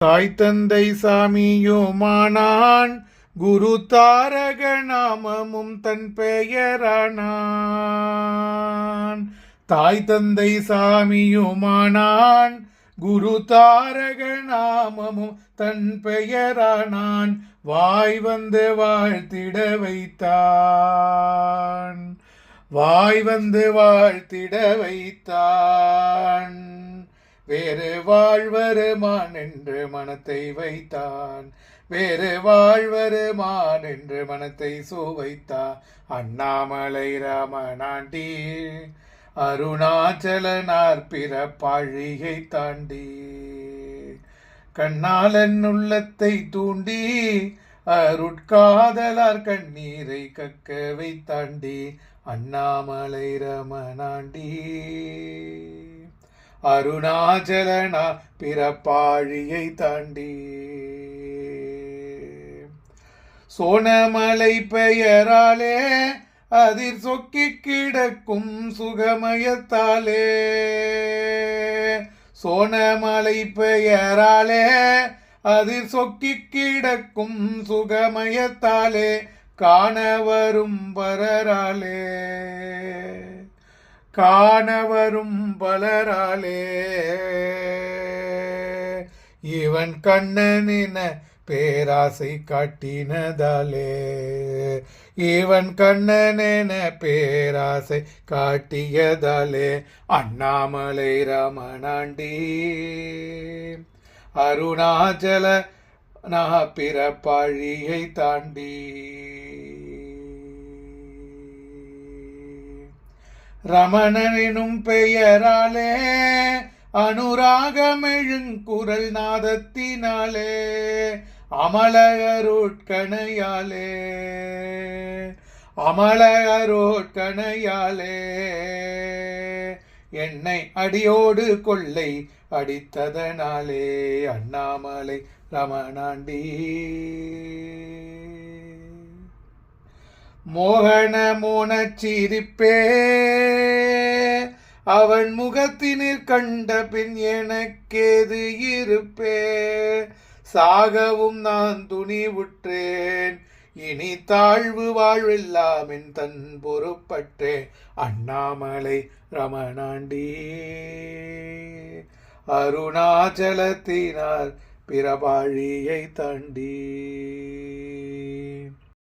தாய் தந்தை சாமியுமானான், குரு தாரக நாமமும் தன் பெயரானான். தாய் தந்தை சாமியுமானான், குரு தாரக நாமமும் தன் பெயரானான். வாய் வந்து வாழ்த்திட வைத்தான், வாய் வந்து வாழ்த்திட வைத்தான். வேறு வாழ்வருமான் என்று மனத்தை வைத்தான், வேறு வாழ்வருமான் என்று மனத்தை சுவைத்தான். அண்ணாமலை ராமனாண்டி அருணாச்சலனார் பிறப்பாழியை தாண்டி, கண்ணாளன் உள்ளத்தை தூண்டி அருட்காதலார் கண்ணீரை கக்க வைத்தாண்டி. அண்ணாமலை ரமணாண்டி அருணாச்சலனா பிறப்பாழியை தாண்டி. சோனமலை பெயராலே அதிர் சொக்கி கிடக்கும் சுகமயத்தாலே, சோனமலை பெயராலே அதிர் சொக்கி கிடக்கும் சுகமயத்தாலே, காணவரும் பரராலே காணவரும் பலராலே. இவன் கண்ணனின பேராசை காட்டினதாலே, இவன் கண்ணனென பேராசை காட்டியதாலே. அண்ணாமலை ரமணாண்டி அருணாச்சல பிறப்பாழியை தாண்டி. ரமணனும் பெயராலே அனுராகமெழுங்குரல் நாதத்தினாலே, அமலகருட்கணையாலே அமலகருட்கணையாலே, என்னை அடியோடு கொள்ளை அடித்ததனாலே. அண்ணாமலை ரமணாண்டி மோகன மோனச்சிரிப்பே அவன் முகத்தினில் கண்ட பின் எனக்கேது இருப்பே. சாகவும் நான் துணிவுற்றேன், இனி தாழ்வு வாழ்வெல்லாம் என் தன் பொறுப்பற்றேன். அண்ணாமலை ரமணாண்டி அருணாச்சலத்தினார் பிறபாழியை தாண்டி.